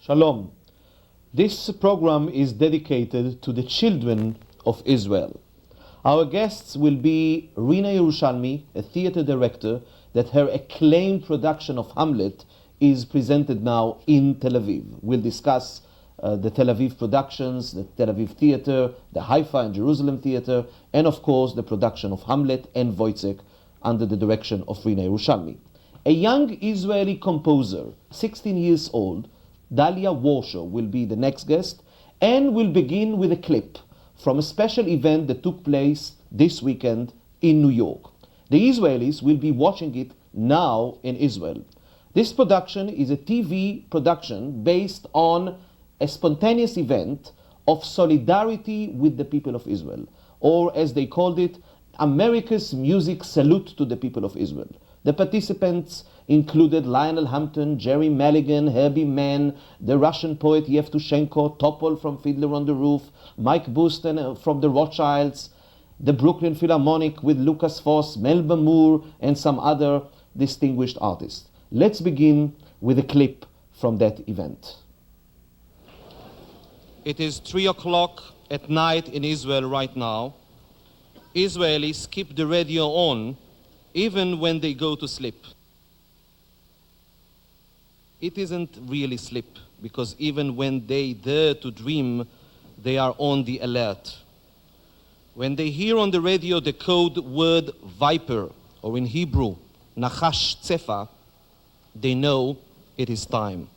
Shalom. This program is dedicated to the children of Israel. Our guests will be רינה ירשולמי, a theater director that her acclaimed production of Hamlet is presented now in Tel Aviv. We'll discuss the Tel Aviv productions, the Tel Aviv theater, the Haifa and Jerusalem theater, and of course the production of Hamlet and Wojciech under the direction of רינה ירושלמי. A young Israeli composer, 16 years old, Wורשאו, will be the next guest, and we'll begin with a clip from a special event that took place this weekend in New York. The Israelis will be watching it now in Israel. This production is a TV production based on a spontaneous event of solidarity with the people of Israel, or as they called it, America's Music Salute to the People of Israel. The participants included Lionel Hampton, Jerry Mulligan, Herbie Mann, the Russian poet Yevtushenko, Topol from Fiddler on the Roof, Mike Boston from the Rothschilds, the Brooklyn Philharmonic with Lucas Foss, Melba Moore, and some other distinguished artists. Let's begin with a clip from that event. It is 3 o'clock at night in Israel right now. Israelis keep the radio on even when they go to sleep. It isn't really sleep, because even when they dare to dream, they are on the alert. When they hear on the radio the code word viper, or in Hebrew, nachash tsefa, they know it is time.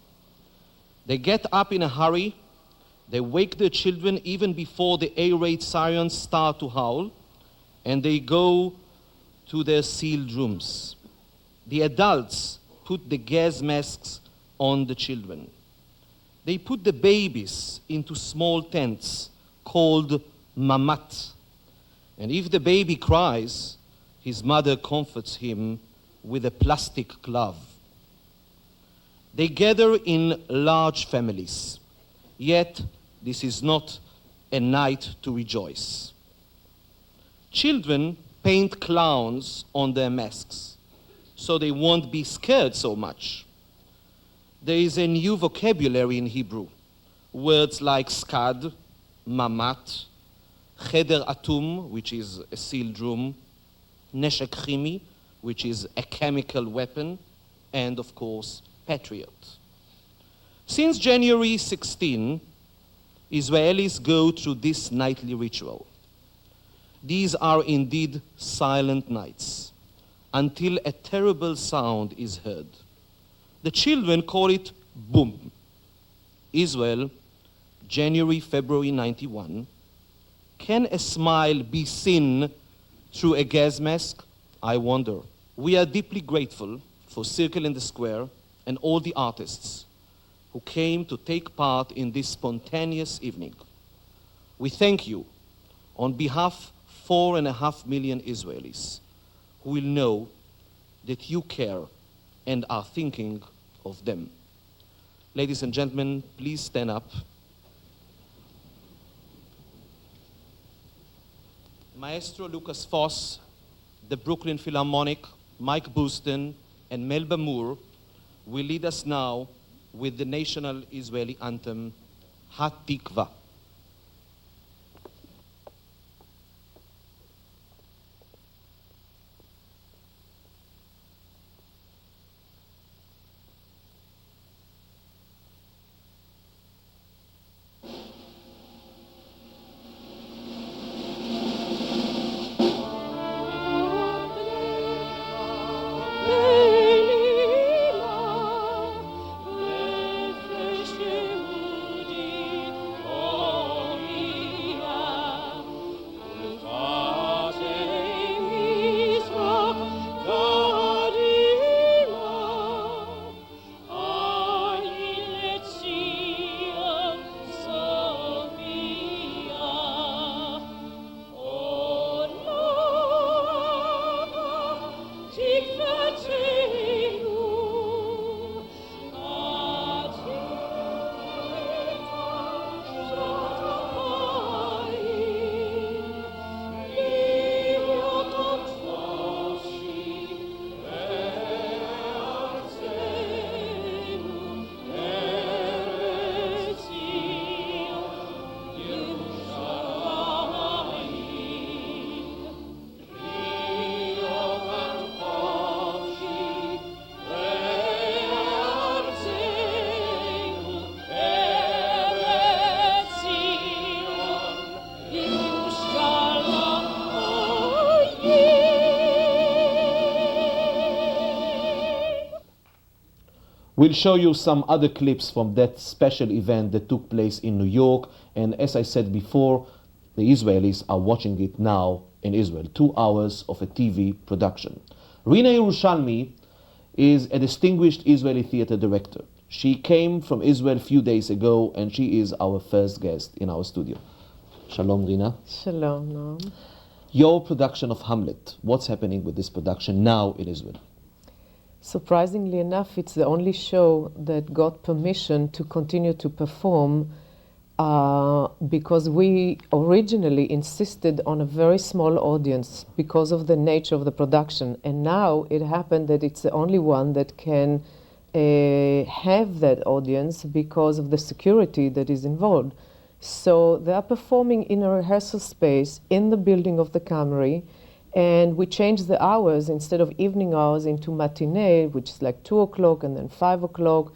They get up in a hurry. They wake their children even before the air raid sirens start to howl, and they go to their sealed rooms. The adults put the gas masks on the children. They put the babies into small tents called mamat. And if the baby cries, his mother comforts him with a plastic glove. They gather in large families, yet this is not a night to rejoice. Children paint clowns on their masks, so they won't be scared so much. There is a new vocabulary in Hebrew. Words like skad, mamat, cheder atum, which is a sealed room, neshek chimi, which is a chemical weapon, and of course, patriot. Since January 16, Israelis go through this nightly ritual. These are indeed silent nights, until a terrible sound is heard. The children call it boom. Israel, January, February 91. Can a smile be seen through a gas mask? I wonder. We are deeply grateful for Circle in the Square and all the artists who came to take part in this spontaneous evening. We thank you on behalf of 4.5 million Israelis who will know that you care and are thinking of them. Ladies and gentlemen, please stand up. Maestro Lucas Foss, the Brooklyn Philharmonic, Mike Boston, and Melba Moore will lead us now with the national Israeli anthem, Hatikva. Oh We'll show you some other clips from that special event that took place in New York. And as I said before, the Israelis are watching it now in Israel. 2 hours of a TV production. רינה ירושלמי is a distinguished Israeli theater director. She came from Israel a few days ago, and she is our first guest in our studio. Shalom, רינה. Shalom, Noam. Your production of Hamlet, what's happening with this production now in Israel? Surprisingly enough, it's the only show that got permission to continue to perform because we originally insisted on a very small audience because of the nature of the production. And now it happened that it's the only one that can have that audience because of the security that is involved. So they are performing in a rehearsal space in the building of the Camry, and we changed the hours instead of evening hours into matinee, which is like 2 o'clock and then 5 o'clock.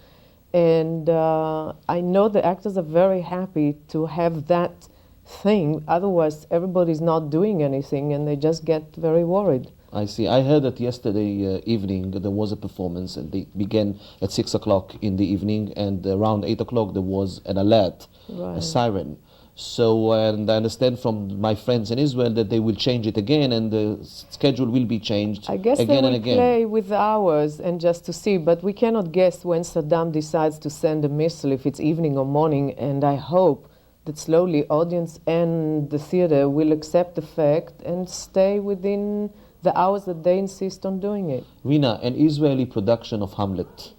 And I know the actors are very happy to have that thing. Otherwise, everybody's not doing anything and they just get very worried. I see. I heard that yesterday evening there was a performance, and they began at 6 o'clock in the evening, and around 8 o'clock there was an alert, Right. a siren. So, and I understand from my friends in Israel that they will change it again, and the schedule will be changed I guess again they and will again. play with the hours and just to see, but we cannot guess when Saddam decides to send a missile, if it's evening or morning, and I hope that slowly audience and the theater will accept the fact and stay within the hours that they insist on doing it. רינה, an Israeli production of Hamlet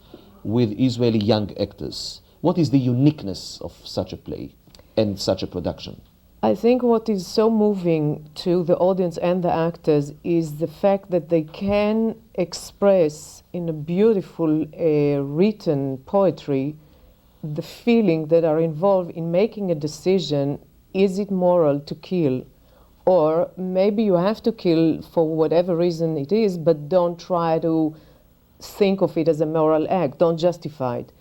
with Israeli young actors. What is the uniqueness of such a play and such a production? I think what is so moving to the audience and the actors is the fact that they can express in a beautiful written poetry the feeling that are involved in making a decision. Is it moral to kill? Or maybe you have to kill for whatever reason it is, but don't try to think of it as a moral act. Don't justify it.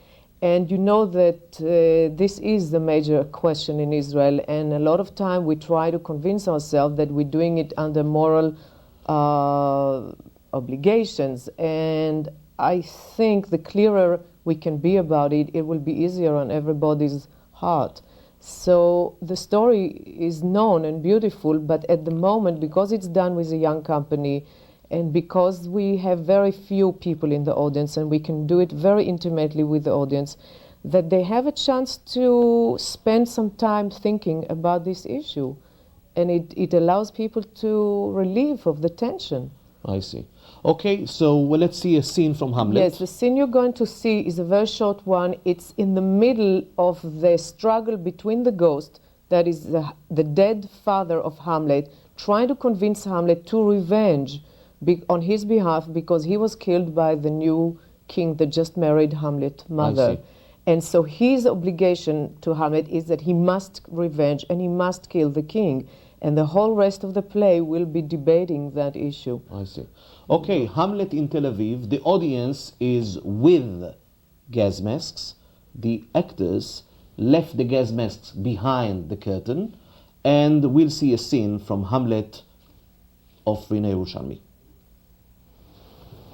And you know that this is the major question in Israel, and a lot of time we try to convince ourselves that we're doing it under moral obligations. And I think the clearer we can be about it, it will be easier on everybody's heart. So the story is known and beautiful, but at the moment, because it's done with a young company, and because we have very few people in the audience and we can do it very intimately with the audience, that they have a chance to spend some time thinking about this issue. And it allows people to relieve of the tension. I see. Okay, so well, let's see a scene from Hamlet. Yes, the scene you're going to see is a very short one. It's in the middle of the struggle between the ghost, that is the dead father of Hamlet, trying to convince Hamlet to revenge on his behalf because he was killed by the new king that just married Hamlet's mother. I see. And so his obligation to Hamlet is that he must revenge and he must kill the king. And the whole rest of the play will be debating that issue. I see. Okay, Hamlet in Tel Aviv. The audience is with gas masks. The actors left the gas masks behind the curtain. And we'll see a scene from Hamlet of רינה ירושלמי.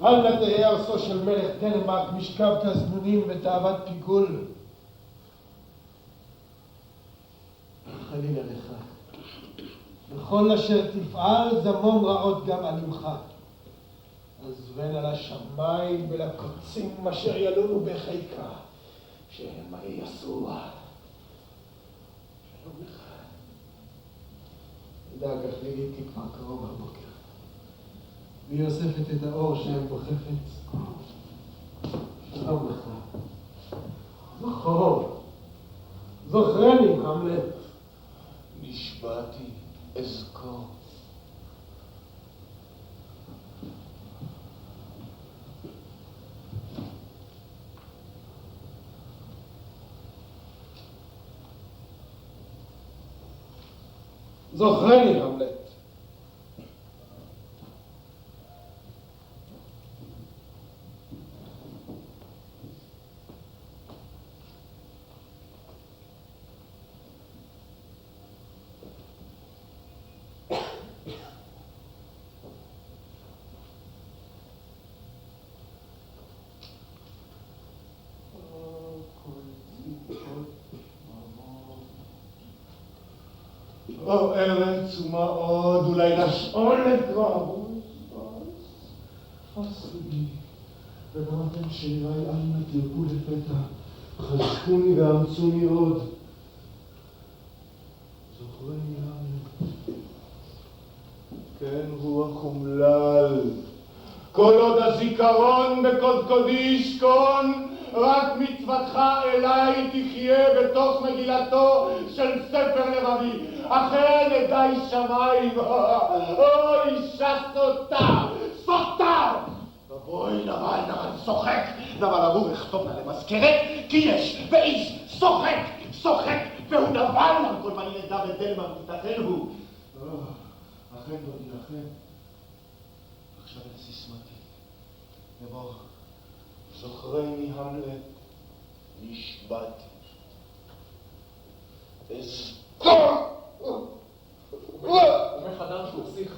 אל נא תהא ארצו של מלך דנמרק משכב תזמונים ותאוות פיגול. חלילה לך. בכל אשר תפעל זמום רעות גם על עמך. עזבן על השמיים ולקוצים אשר ילונו בחיקה, שהם יעשו. שלום לך. דאג אך ליליתי כבר קרוב הבוקר. והיא אוספת את האור שהם בחפץ. שלום לך. זוכרני, המלט. נשבעתי, אזכור. זוכרני, המלט. או ארץ ומה עוד, אולי לשאול לגרעו. פסו בי, וגם אתם שיריי אל נא תרפו לפתע, חזקוני ואמצוני עוד. זוכרני המלך, כן רוח אומלל, כל עוד הזיכרון בקודקודי ישכון, רק מצוותך אליי תחיה בתוך מגילתו של ספר לבבי. אכן ידי שמיים, אוי אישה סוטה, סוטה! ובואי נבל שוחק, נבל ארור אכתוב לה למזכרת, כי יש ואיש שוחק, והוא נבל על כל מני נדע ודלמה מתתן הוא. אכן לא נלחם, עכשיו אל סיסמתי, נאמר, זוכרני המלט, נשבעתי. אזכור! ומחדם שהוא שיח.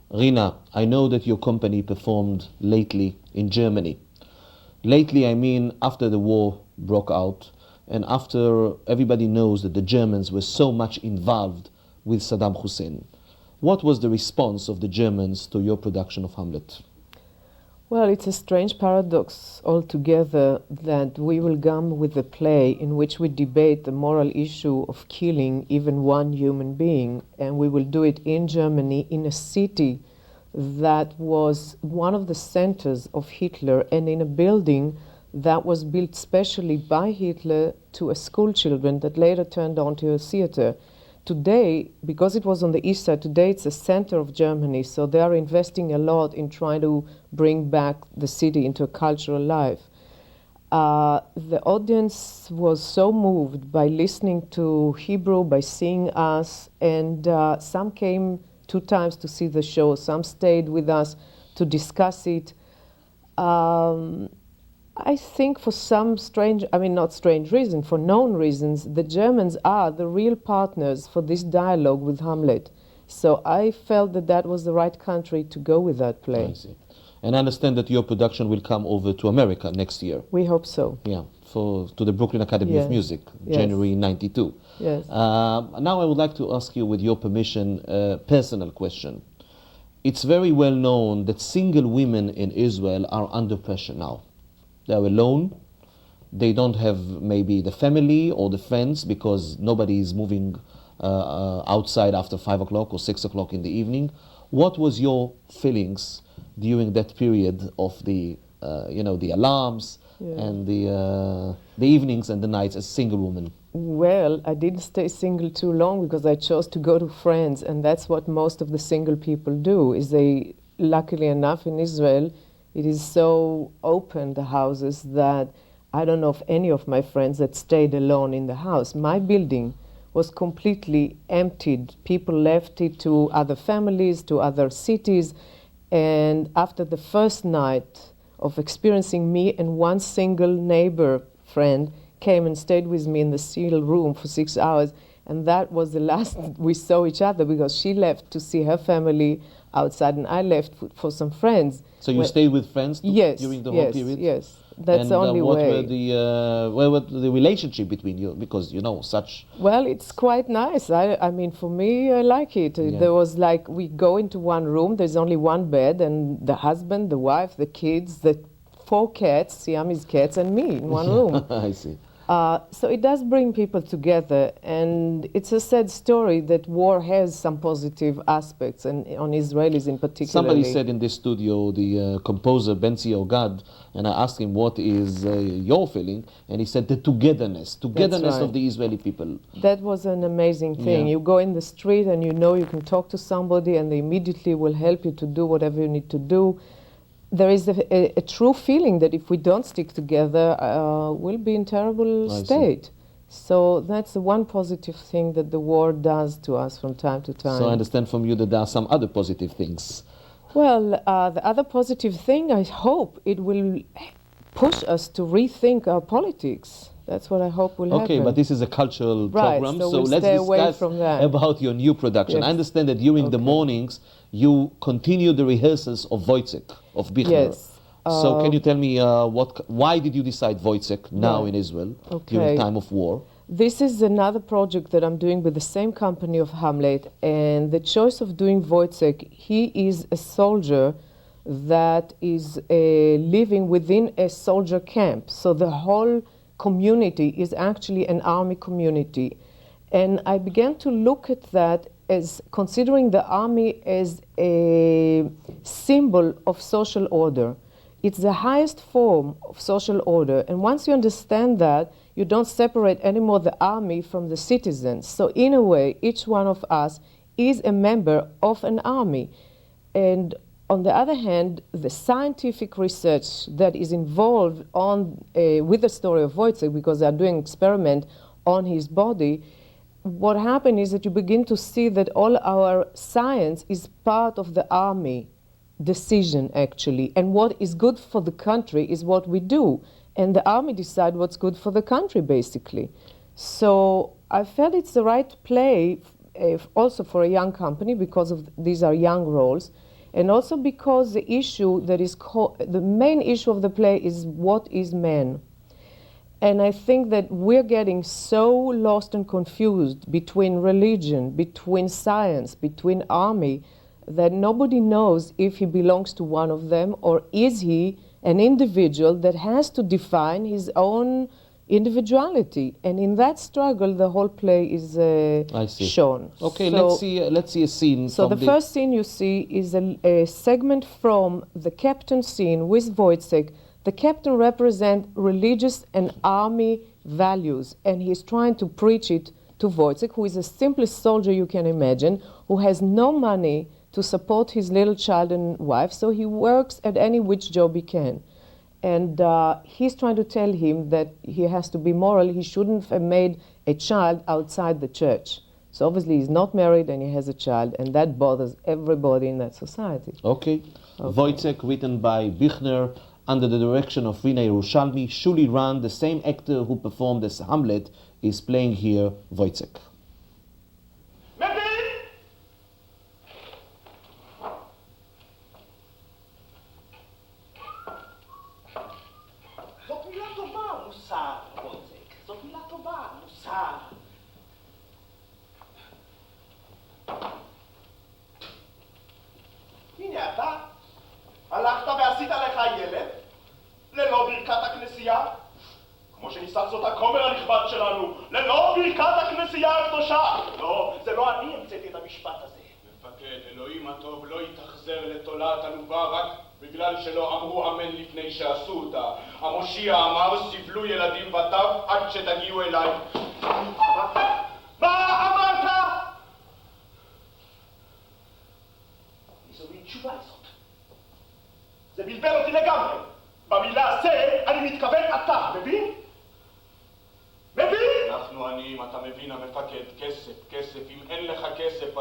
Rina, I know that your company performed lately in Germany. Lately, I mean after the war broke out and after everybody knows that the Germans were so much involved with Saddam Hussein. What was the response of the Germans to your production of Hamlet? Well, it's a strange paradox altogether that we will come with a play in which we debate the moral issue of killing even one human being, and we will do it in Germany, in a city that was one of the centers of Hitler, and in a building that was built specially by Hitler to school children that later turned on to a theater. Today, because it was on the east side, today it's a center of Germany, so they are investing a lot in trying to bring back the city into a cultural life. The audience was so moved by listening to Hebrew, by seeing us, and some came 2 times to see the show, some stayed with us to discuss it. I think for some strange, I mean not strange reason, for known reasons, the Germans are the real partners for this dialogue with Hamlet. So I felt that that was the right country to go with that play. I see. And I understand that your production will come over to America next year. We hope so. Yeah, to the Brooklyn Academy of Music, Yes. January 92. Yes. Now I would like to ask you, with your permission, a personal question. It's very well known that single women in Israel are under pressure now. They are alone. They don't have maybe the family or the friends because nobody is moving outside after 5 o'clock or 6 o'clock in the evening. What was your feelings during that period of the alarms and the evenings and the nights as a single woman? Well, I didn't stay single too long because I chose to go to friends, and that's what most of the single people do. Is they, luckily enough, in Israel, it is so open, the houses, that I don't know of any of my friends that stayed alone in the house. My building was completely emptied. People left it to other families, to other cities. And after the first night of experiencing me and one single neighbor friend came and stayed with me in the sealed room for 6 hours. And that was the last we saw each other because she left to see her family outside and I left for some friends. So you stayed with friends during the whole period? Yes, that's the only way. And what were the relationship between you? Because, such... Well, it's quite nice. I mean, for me, I like it. Yeah. There was like, we go into one room, there's only one bed, and the husband, the wife, the kids, the 4 cats, Siamese cats, and me in one room. I see. So it does bring people together, and it's a sad story that war has some positive aspects, and on Israelis in particular. Somebody said in this studio, the composer Benzi Ogad, and I asked him, what is your feeling? And he said the togetherness right. of the Israeli people. That was an amazing thing. Yeah. You go in the street and you know you can talk to somebody and they immediately will help you to do whatever you need to do. There is a true feeling that if we don't stick together, we'll be in terrible state. So that's the one positive thing that the war does to us from time to time. So I understand from you that there are some other positive things. Well, the other positive thing, I hope it will push us to rethink our politics. That's what I hope will happen. Okay, but this is a cultural program, so so we'll let's stay away discuss from that. about your new production. Yes. I understand that during the mornings you continue the rehearsals of Wojciech, of Bichler. Yes. So can you tell me why did you decide Wojciech now in Israel during time of war? This is another project that I'm doing with the same company of Hamlet, and the choice of doing Wojciech, he is a soldier that is living within a soldier camp. So the whole community is actually an army community. And I began to look at that as considering the army as a symbol of social order. It's the highest form of social order. And once you understand that, you don't separate anymore the army from the citizens. So in a way, each one of us is a member of an army. And on the other hand, the scientific research that is involved with the story of Wojciech, because they are doing experiment on his body, what happened is that you begin to see that all our science is part of the army decision, actually. And what is good for the country is what we do. And the army decide what's good for the country, basically. So I felt it's the right play also for a young company, because of these are young roles. And also because the issue that is the main issue of the play is what is man. And I think that we're getting so lost and confused between religion, between science, between army, that nobody knows if he belongs to one of them, or is he an individual that has to define his own individuality. And in that struggle, the whole play is shown. Okay, so, let's see a scene. So the first scene you see is a segment from the captain scene with Wojciech. The captain represents religious and army values, and he's trying to preach it to Wojciech, who is the simplest soldier you can imagine, who has no money to support his little child and wife, so he works at any which job he can. And he's trying to tell him that he has to be moral. He shouldn't have made a child outside the church. So obviously he's not married and he has a child, and that bothers everybody in that society. Okay. Wojciech, written by Bichner, under the direction of רינה ירשולמי. Shuli Rand, the same actor who performed as Hamlet, is playing here Wojciech. הלכת ועשית לך ילד ללא ברכת הכנסייה, כמו שניסח זאת הכומר הנכבד שלנו, ללא ברכת הכנסייה הקדושה. לא, זה לא אני המצאתי את המשפט הזה. מפקד, אלוהים הטוב לא יתאכזר לתולעת עלובה רק בגלל שלא אמרו אמן לפני שעשו אותה. המושיע אמר, סבלו ילדים וטף עד שתגיעו אליי. מה אמרת? איזו מין תשובה הזאת? זה בלבל אותי לגמרי. במילה זה אני מתכוון אתה, מבין? מבין? אנחנו עניים, אתה מבין המפקד, כסף, כסף. אם אין לך כסף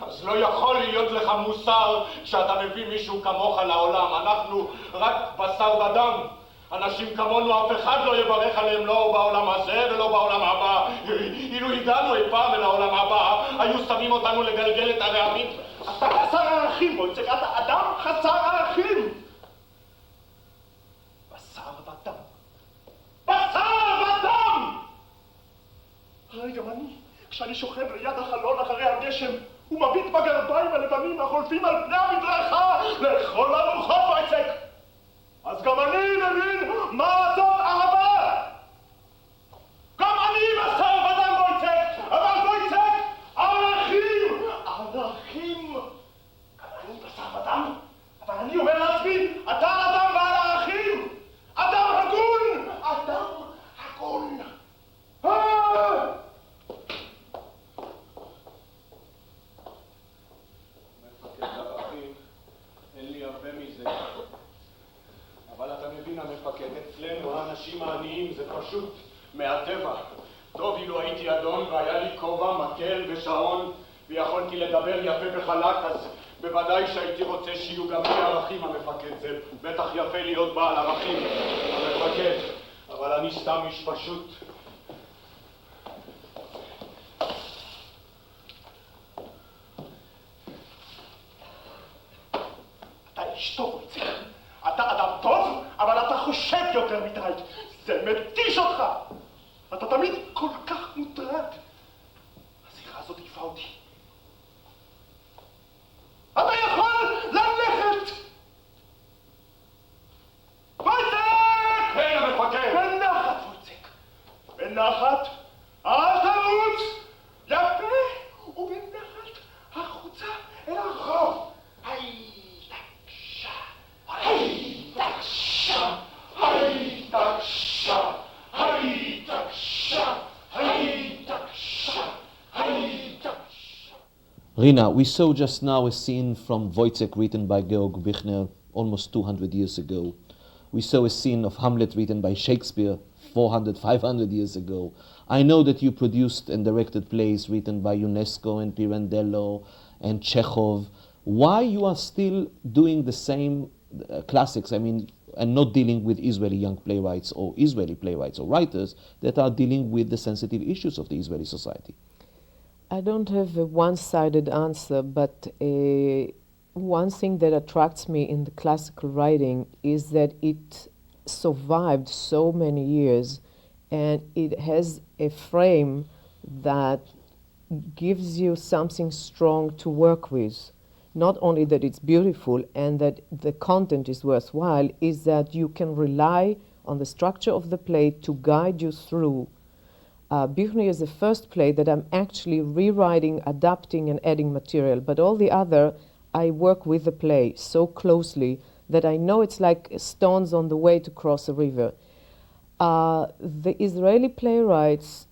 אז לא יכול להיות לך מוסר כשאתה מביא מישהו כמוך לעולם. אנחנו רק בשר ודם. אנשים כמונו אף אחד לא יברך עליהם, לא בעולם הזה ולא בעולם הבא. אילו הגענו אי פעם אל העולם הבא, היו שמים אותנו לגלגל את הרעמים. אתה חסר ערכים, וojciech, אתה אדם חסר ערכים. בשר ודם. בשר ודם! הרי גם אני, כשאני שוכב ליד החלון אחרי הגשם, ומביט בגרביים הלבנים החולפים על פני המדרכה לכל הרוחות, וojciech. אז גם אני מבין מה זאת אהבה. גם אני בשר ודם, וojciech. אבל וojciech, ערכים! ערכים! גם אני בשר ודם. אבל אני אומר לעצמי, אתה אדם בעל ערכים! אדם הגון! אדם הגון! מפקד ערכים, אין לי הרבה מזה. אבל אתה מבין המפקד, אצלנו האנשים העניים זה פשוט מהטבע. טוב, אילו הייתי אדון והיה לי כובע, מקל ושעון ויכולתי לדבר יפה וחלק, אז בוודאי שהייתי רוצה שיהיו גם לי ערכים, המפקד. זה בטח יפה להיות בעל ערכים, המפקד, אבל אני סתם איש פשוט. אתה איש טוב, וojciech. אתה אדם טוב חושב יותר מדי. זה מתיש אותך. אתה תמיד כל כך מוטרד. השיחה הזאת עיפה אותי. אתה יכול ללכת! וייצק! כן, המפקד! בנחת, וייצק. בנחת, אל תרוץ! יפה! ובנחת, החוצה אל הרחוב. התעקשה, התעקשה, התעקשה, התעקשה, התעקשה, התעקשה. Rina, we saw just now a scene from Wojciech written by Georg Büchner almost 200 years ago. We saw a scene of Hamlet written by Shakespeare 400, 500 years ago. I know that you produced and directed plays written by UNESCO and Pirandello and Chekhov. Why you are still doing the same classics, I mean, and not dealing with Israeli young playwrights or Israeli playwrights or writers that are dealing with the sensitive issues of the Israeli society? I don't have a one-sided answer, but one thing that attracts me in the classical writing is that it survived so many years and it has a frame that gives you something strong to work with. Not only that it's beautiful and that the content is worthwhile, is that you can rely on the structure of the play to guide you through. Büchner is the first play that I'm actually rewriting, adapting, and adding material. But all the other, I work with the play so closely that I know it's like stones on the way to cross a river. The Israeli playwrights,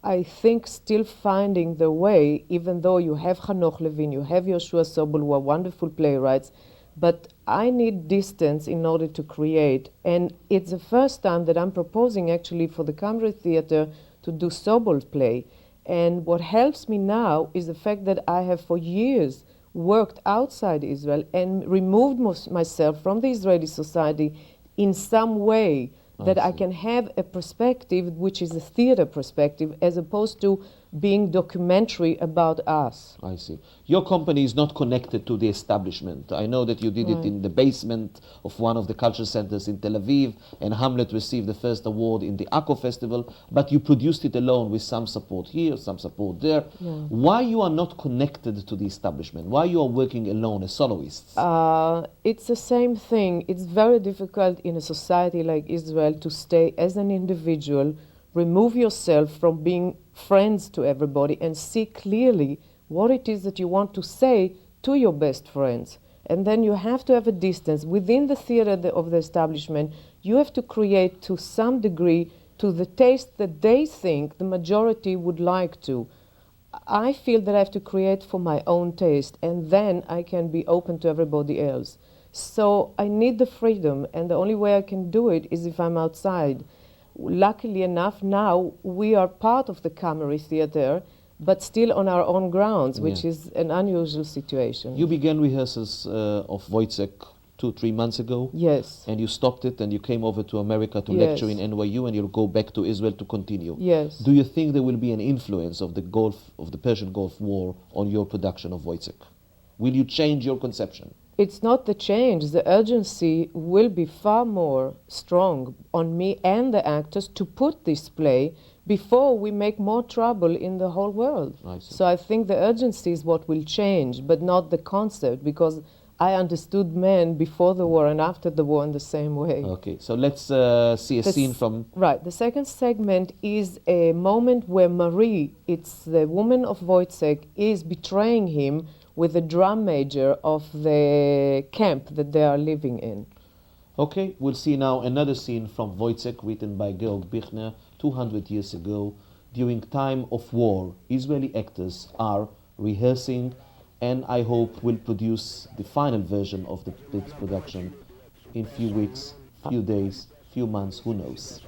I think, still finding their way, even though you have Hanoch Levin, you have Yoshua Sobol, who are wonderful playwrights, but I need distance in order to create. And it's the first time that I'm proposing actually for the Camera Theatre to do Sobol's play. And what helps me now is the fact that I have for years worked outside Israel and removed myself from the Israeli society in some way that I can have a perspective which is a theater perspective as opposed to being documentary about us. I see. Your company is not connected to the establishment. I know that you did it in the basement of one of the culture centers in Tel Aviv, and Hamlet received the first award in the Akko Festival, but you produced it alone with some support here, some support there. Yeah. Why you are not connected to the establishment? Why you are working alone as soloists? It's the same thing. It's very difficult in a society like Israel to stay as an individual, remove yourself from being friends to everybody and see clearly what it is that you want to say to your best friends. And then you have to have a distance. Within the theater of the establishment, you have to create to some degree to the taste that they think the majority would like to. I feel that I have to create for my own taste, and then I can be open to everybody else. So I need the freedom, and the only way I can do it is if I'm outside. Luckily enough, now we are part of the Camera Theatre, but still on our own grounds, which is an unusual situation. You began rehearsals of Wojciech 2-3 months ago. Yes. And you stopped it and you came over to America to lecture in NYU, and you'll go back to Israel to continue. Yes. Do you think there will be an influence of the Persian Gulf War on your production of Wojciech? Will you change your conception? It's not the change. The urgency will be far more strong on me and the actors to put this play before we make more trouble in the whole world. I see. So I think the urgency is what will change, but not the concept, because I understood men before the war and after the war in the same way. Okay, so let's see a scene from... Right, the second segment is a moment where Marie, it's the woman of Wojciech, is betraying him with the drum major of the camp that they are living in. Okay, we'll see now another scene from Wojciech written by Georg Büchner 200 years ago. During time of war, Israeli actors are rehearsing, and I hope will produce the final version of the production in few weeks, few days, few months, who knows.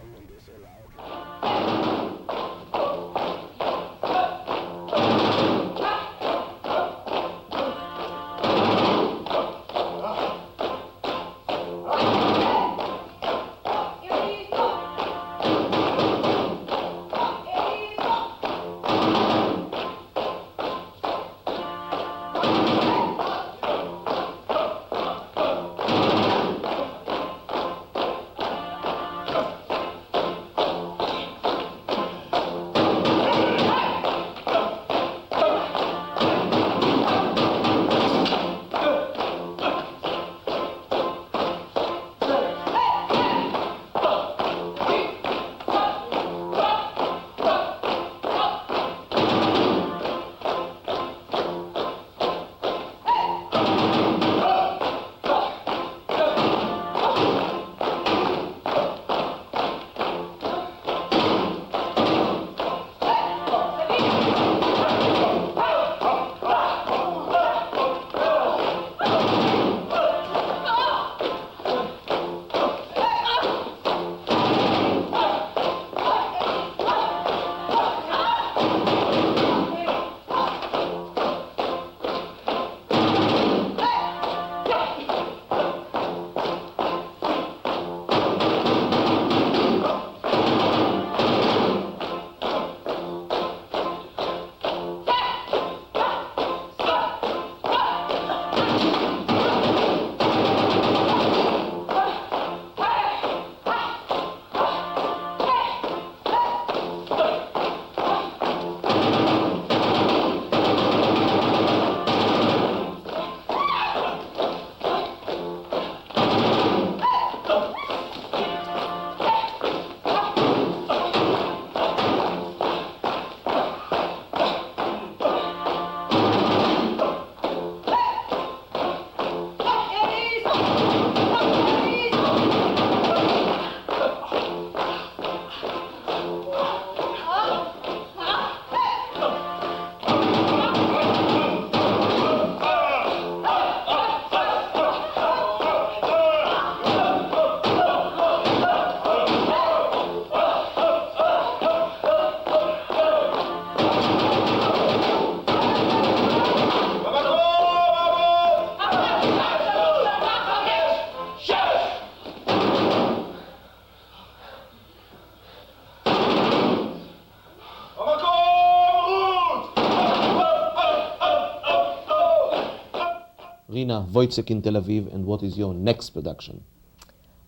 Rina, Wojciech in Tel Aviv, and what is your next production?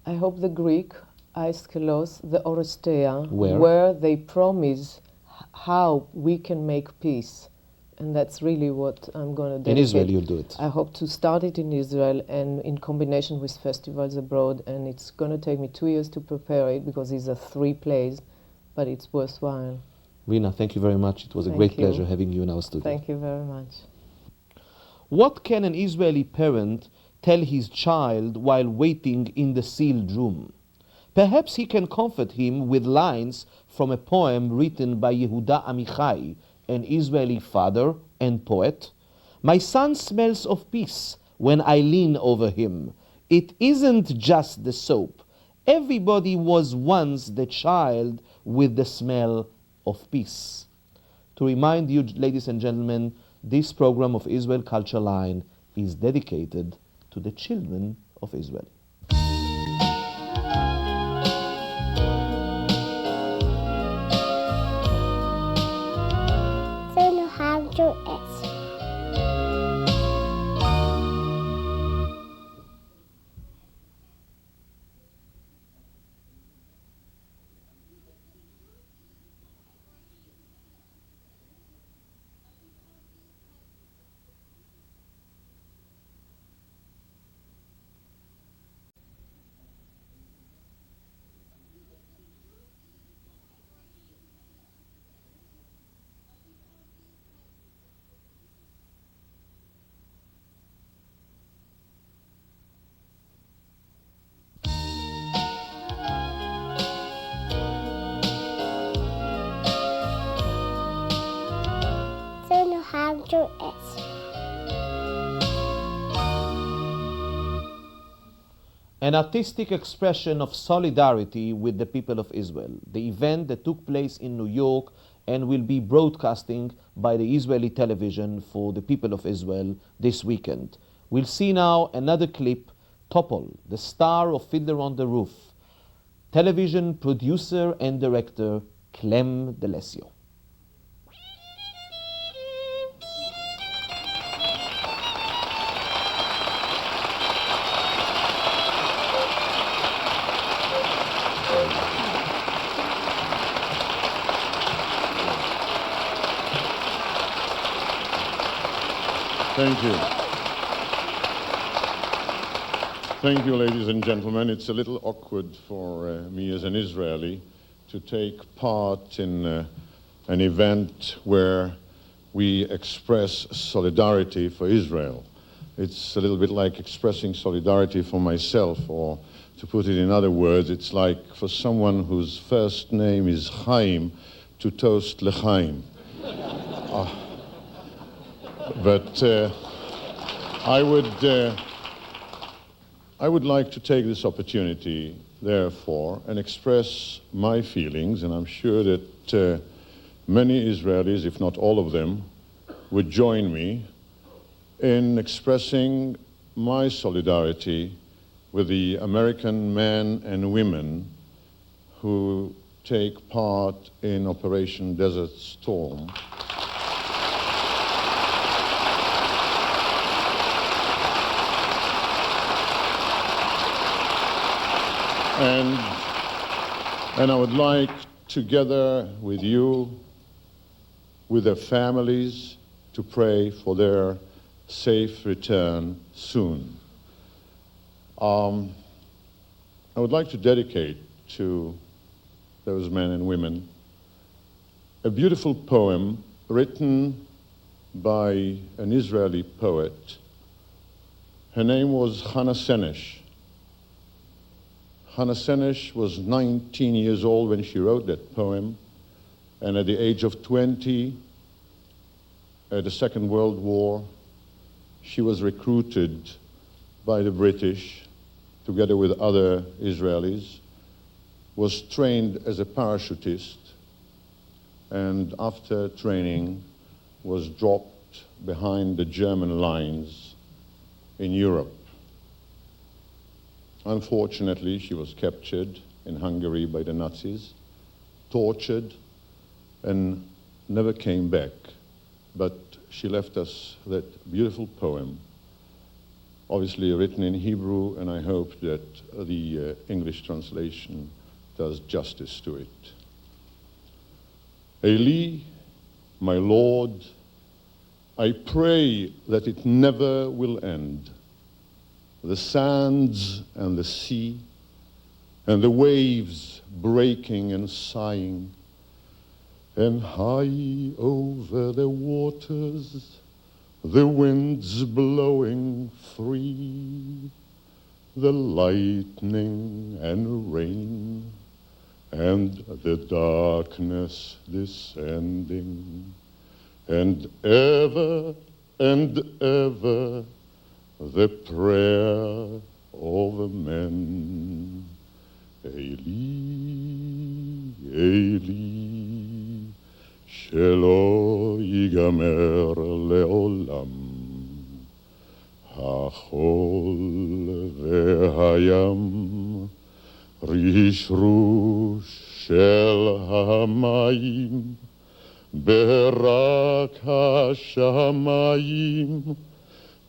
I hope the Greek, Aeschylus, the Oresteia, Where? where they promise how we can make peace. And that's really what I'm going to dedicate. In Israel you'll do it. I hope to start it in Israel and in combination with festivals abroad. And it's going to take me 2 years to prepare it because these are 3 plays, but it's worthwhile. Rina, thank you very much. It was a Thank great you. pleasure having you in our studio. Thank you very much. What can an Israeli parent tell his child while waiting in the sealed room? Perhaps he can comfort him with lines from a poem written by Yehuda Amichai, an Israeli father and poet. My son smells of peace when I lean over him. It isn't just the soap. Everybody was once the child with the smell of peace. To remind you, ladies and gentlemen, this program of Israel Culture Line is dedicated to the children of Israel. An artistic expression of solidarity with the people of Israel. The event that took place in New York and will be broadcasting by the Israeli television for the people of Israel this weekend. We'll see now another clip, Topol, the star of Fiddler on the Roof, television producer and director Clem Delesio. Thank you. Thank you, ladies and gentlemen. It's a little awkward for me as an Israeli to take part in an event where we express solidarity for Israel. It's a little bit like expressing solidarity for myself, or to put it in other words, it's like for someone whose first name is Chaim to toast L'chaim. But I would like to take this opportunity, therefore, and express my feelings, and I'm sure that many Israelis, if not all of them, would join me in expressing my solidarity with the American men and women who take part in Operation Desert Storm. And I would like, together with you, with their families, to pray for their safe return soon. I would like to dedicate to those men and women a beautiful poem written by an Israeli poet. Her name was Hannah Senesh. Hannah Senesh was 19 years old when she wrote that poem, and at the age of 20, at the Second World War, she was recruited by the British, together with other Israelis, was trained as a parachutist, and after training was dropped behind the German lines in Europe. Unfortunately, she was captured in Hungary by the Nazis, tortured, and never came back. But she left us that beautiful poem, obviously written in Hebrew, and I hope that the English translation does justice to it. Eli, my Lord, I pray that it never will end. The sands and the sea and the waves breaking and sighing, and high over the waters the winds blowing free, the lightning and rain and the darkness descending, and ever the prayer of men. Eli, Eli, shelo yigamer leolam, hachol vehayam, rish rush shel hamayim, berak hashamayim,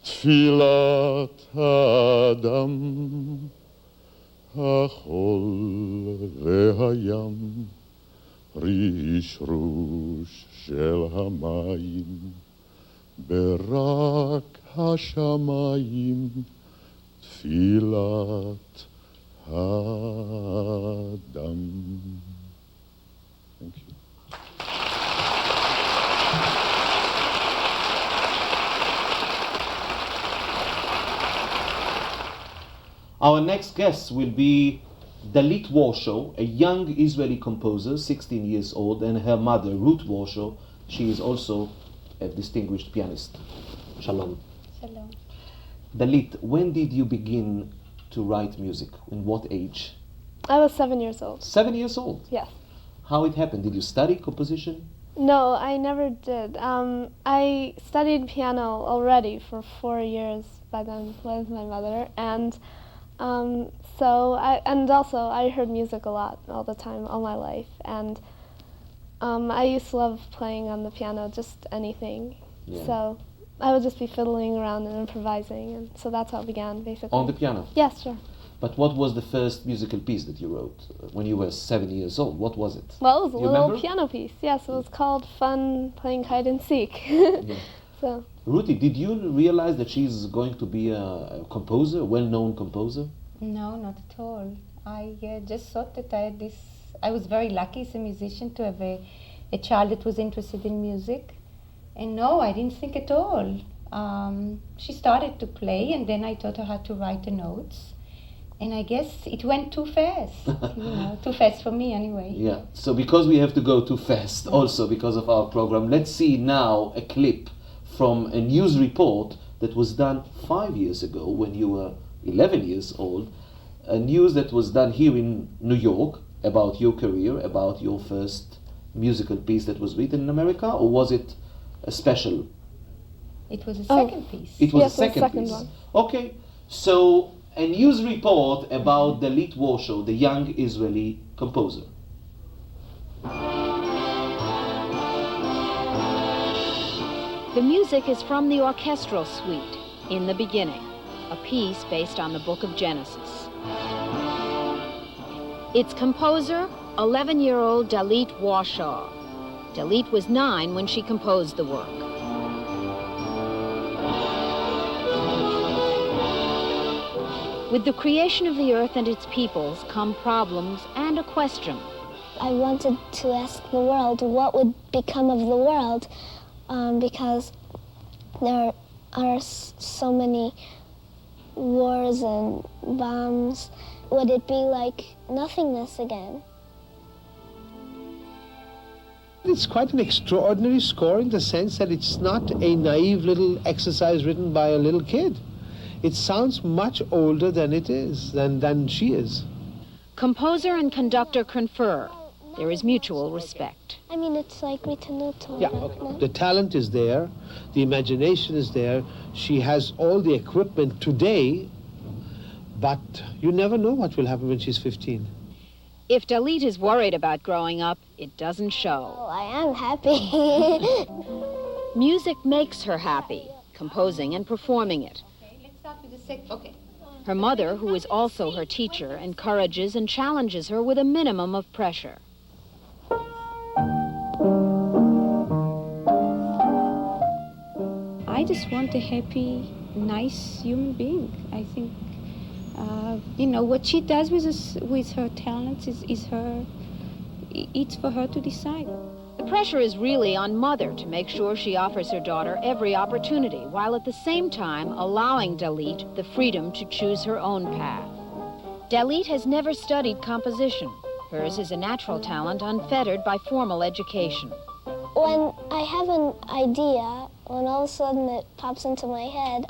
tfilat adam, החול והים, רשרוש של המים, ברק השמיים, תפילת האדם. Thank you. Our next guest will be Dlit Wורשאו, a young Israeli composer, 16 years old, and her mother, Ruth Wורשאו. She is also a distinguished pianist. Shalom. Shalom. Dlit, when did you begin to write music? In what age? I was 7 years old. 7 years old? Yes. How it happened? Did you study composition? No, I never did. I studied piano already for 4 years by then with my mother, and also I heard music a lot all the time, all my life, and I used to love playing on the piano, just anything. Yeah. So I would just be fiddling around and improvising, and so that's how it began, basically. On the piano? Yes, sure. But what was the first musical piece that you wrote when you were 7 years old? What was it? Well, it was a little remember? Piano piece. Yes, it was called Fun Playing Hide and Seek. Yeah. So. Ruthie, did you realize that she's going to be a composer, a well-known composer? No, not at all. I just thought that I was very lucky as a musician to have a child that was interested in music. And no, I didn't think at all. She started to play, and then I taught her how to write the notes. And I guess it went too fast, too fast for me anyway. Yeah, so because we have to go too fast, also because of our program, let's see now a clip from a news report that was done 5 years ago when you were 11 years old, a news that was done here in New York about your career, about your first musical piece that was written in America, or was it a special? It was a second piece. It was yes, a second piece. One. Okay, so a news report about Dlit Wורשאו, the young Israeli composer. The music is from the orchestral suite, In the Beginning, a piece based on the book of Genesis. Its composer, 11-year-old Dlit Wורשאו. Dlit was 9 when she composed the work. With the creation of the earth and its peoples come problems and a question. I wanted to ask the world what would become of the world because there are so many wars and bombs. Would it be like nothingness again? It's quite an extraordinary score in the sense that it's not a naive little exercise written by a little kid. It sounds much older than it is, than she is. Composer and conductor confer. There is mutual respect. I mean, it's like ritenuto. Yeah, okay. The talent is there, the imagination is there. She has all the equipment today, but you never know what will happen when she's 15. If Dlit is worried about growing up, it doesn't show. Oh, I am happy. Music makes her happy, composing and performing it. Okay. Her mother, who is also her teacher, encourages and challenges her with a minimum of pressure. I just want a happy, nice human being. I think, what she does with her talents it's for her to decide. The pressure is really on mother to make sure she offers her daughter every opportunity, while at the same time allowing Dlit the freedom to choose her own path. Dlit has never studied composition. Hers is a natural talent unfettered by formal education. When I have an idea, when all of a sudden it pops into my head,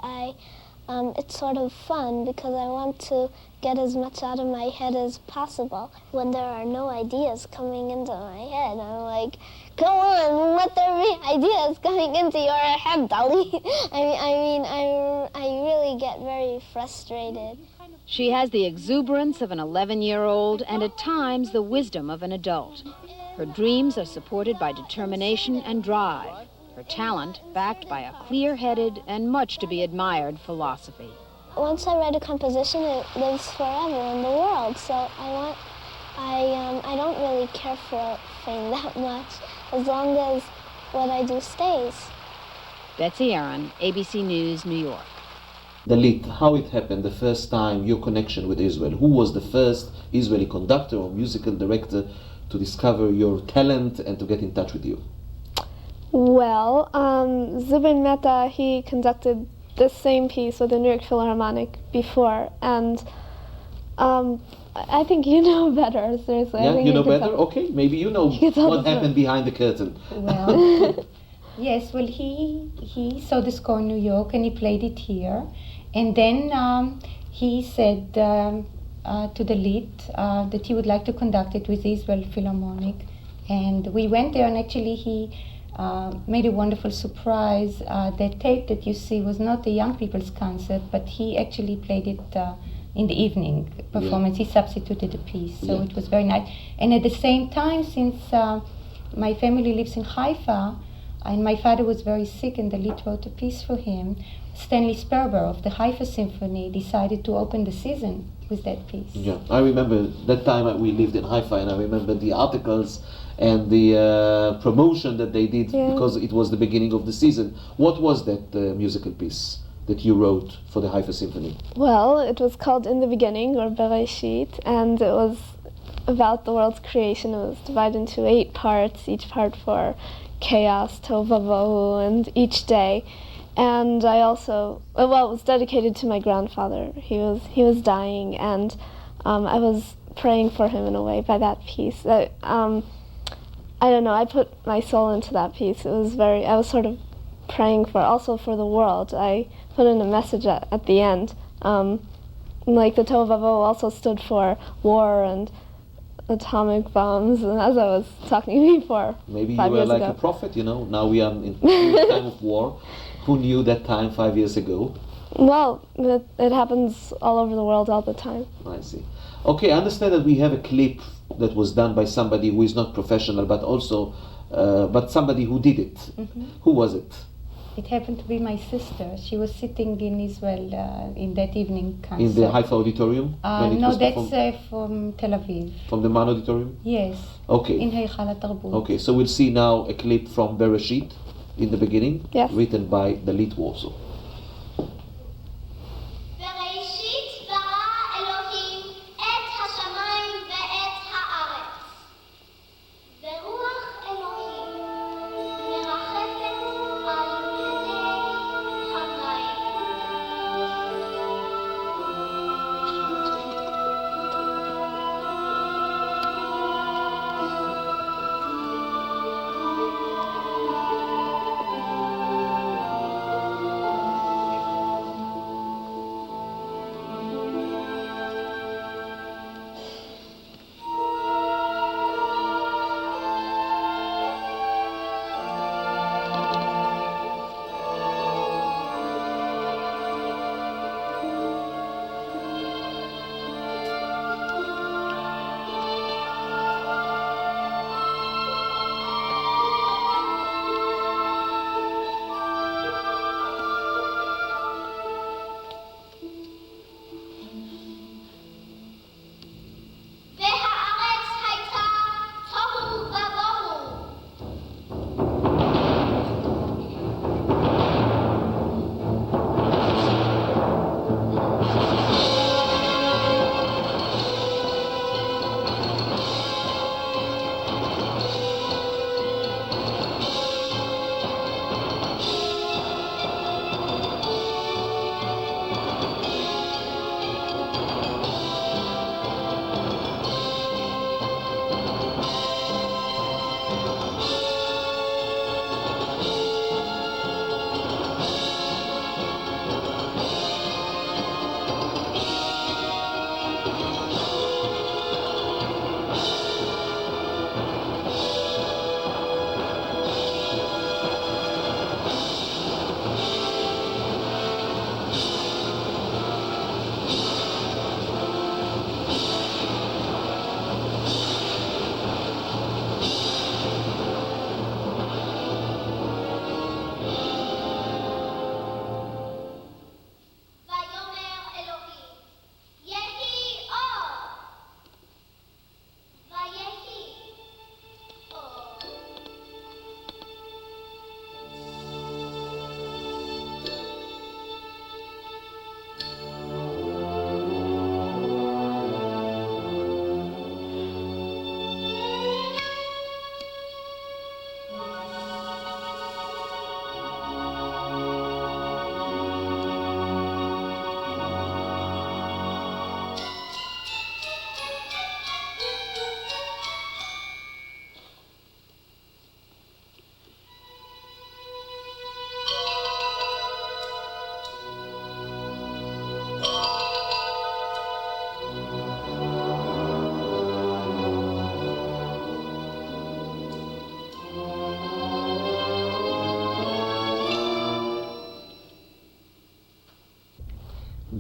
it's sort of fun because I want to get as much out of my head as possible. When there are no ideas coming into my head, I'm like, come on, let there be ideas coming into your head, Dolly. I really get very frustrated. She has the exuberance of an 11-year-old and at times the wisdom of an adult. Her dreams are supported by determination and drive. Her talent backed by a clear-headed and much to be admired philosophy. Once I write a composition, it lives forever in the world. So I don't really care for fame that much, as long as what I do stays. Betsy Aaron, ABC News, New York. Dalit, how it happened the first time, your connection with Israel? Who was the first Israeli conductor or musical director to discover your talent and to get in touch with you? Well, Zubin Mehta, he conducted the same piece with the New York Philharmonic before, and I think you know better, seriously. Yeah, I think you know better? tell. Okay, maybe you know what happened behind the curtain. Well, yes, well, he saw the score in New York and he played it here. And then he said to Dlit that he would like to conduct it with the Israel Philharmonic. And we went there, and actually he made a wonderful surprise. That tape that you see was not a young people's concert, but he actually played it in the evening performance. Yeah. He substituted a piece, so it was very nice. And at the same time, since my family lives in Haifa, and my father was very sick, and Dlit wrote a piece for him, Stanley Sperber of the Haifa Symphony decided to open the season with that piece. Yeah, I remember that time we lived in Haifa, and I remember the articles and the promotion that they did because it was the beginning of the season. What was that musical piece that you wrote for the Haifa Symphony? Well, it was called In the Beginning, or Bereshit, and it was about the world's creation. It was divided into 8 parts, each part for chaos, tohu vavohu, and each day. And I also, it was dedicated to my grandfather. He was dying, and I was praying for him in a way by that piece. I don't know, I put my soul into that piece. I was sort of praying also for the world. I put in a message at the end. Like the tohu vavohu also stood for war and atomic bombs, and as I was talking before, maybe 5 you were years like ago. a prophet, now we are in a time of war. Who knew that time 5 years ago? Well, it happens all over the world all the time. I see. Okay, I understand that we have a clip that was done by somebody who is not professional, but also, but somebody who did it. Mm-hmm. Who was it? It happened to be my sister. She was sitting in Israel in that evening concert. In the Haifa Auditorium? No, that's from Tel Aviv. From the Man Auditorium? Yes. Okay. In Heichal HaTarbut. Okay, so we'll see now a clip from Bereshit, In the Beginning, written by Dlit Wurso.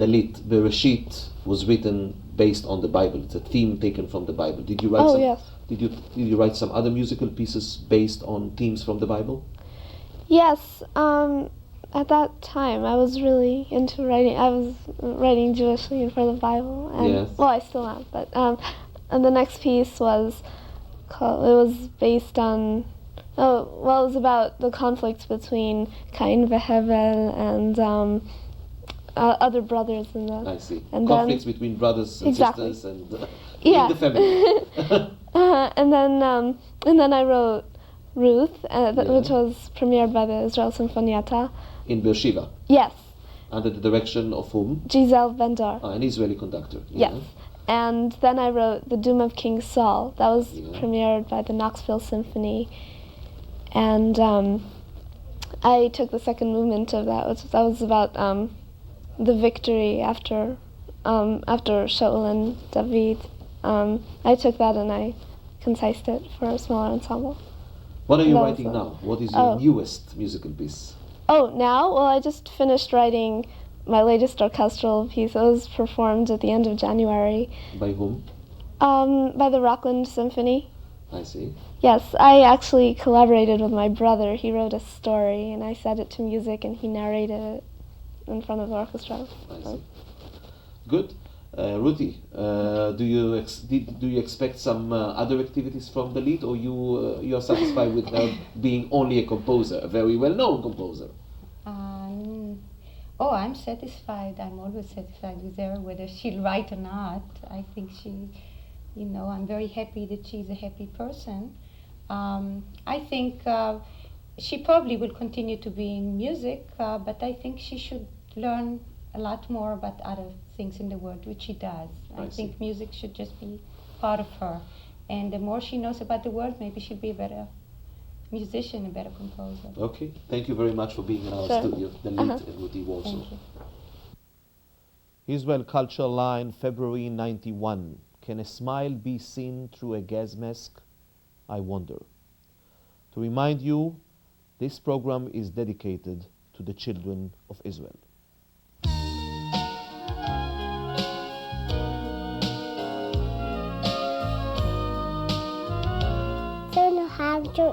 Dalit, Bereshit was written based on the Bible. It's a theme taken from the Bible. Did you write Oh, some? yes. Did you write some other musical pieces based on themes from the Bible? Yes. At that time, I was really into writing. I was writing Jewishly for the Bible, and Yes. well, I still am. But and the next piece was it was based on. Oh, well, it was about the conflicts between Cain and Hevel and other brothers in the. I see. And Conflicts between brothers and Exactly. sisters and Yeah. in the family. and then I wrote Ruth, Yeah. which was premiered by the Israel Sinfonietta. In Beersheba, Yes, under the direction of whom? Giselle Bendar. An Israeli conductor. Yes. And then I wrote The Doom of King Saul. That was premiered by the Knoxville Symphony. And I took the second movement of that, that was about the victory after Shaul and David. I took that and I concised it for a smaller ensemble. What are you That writing was now? What is your newest musical piece? Oh, now? Well, I just finished writing my latest orchestral piece. It was performed at the end of January. By whom? By the Rockland Symphony. I see. Yes, I actually collaborated with my brother. He wrote a story, and I set it to music, and he narrated it in front of the orchestra. I see. Good. Ruthie, do you expect some other activities from Dalit, or you are satisfied with her being only a composer, a very well-known composer? Oh, I'm satisfied. I'm always satisfied with her, whether she'll write or not. I think I'm very happy that she's a happy person. I think she probably will continue to be in music, but I think she should learn a lot more about other things in the world, which she does. I think music should just be part of her. And the more she knows about the world, maybe she'll be a better musician, a better composer. Okay, thank you very much for being in our studio, Dalit and Ruthie Wurshאו. Thank you. Israel Culture Line, February 91. Can a smile be seen through a gas mask? I wonder. To remind you, this program is dedicated to the children of Israel. Have to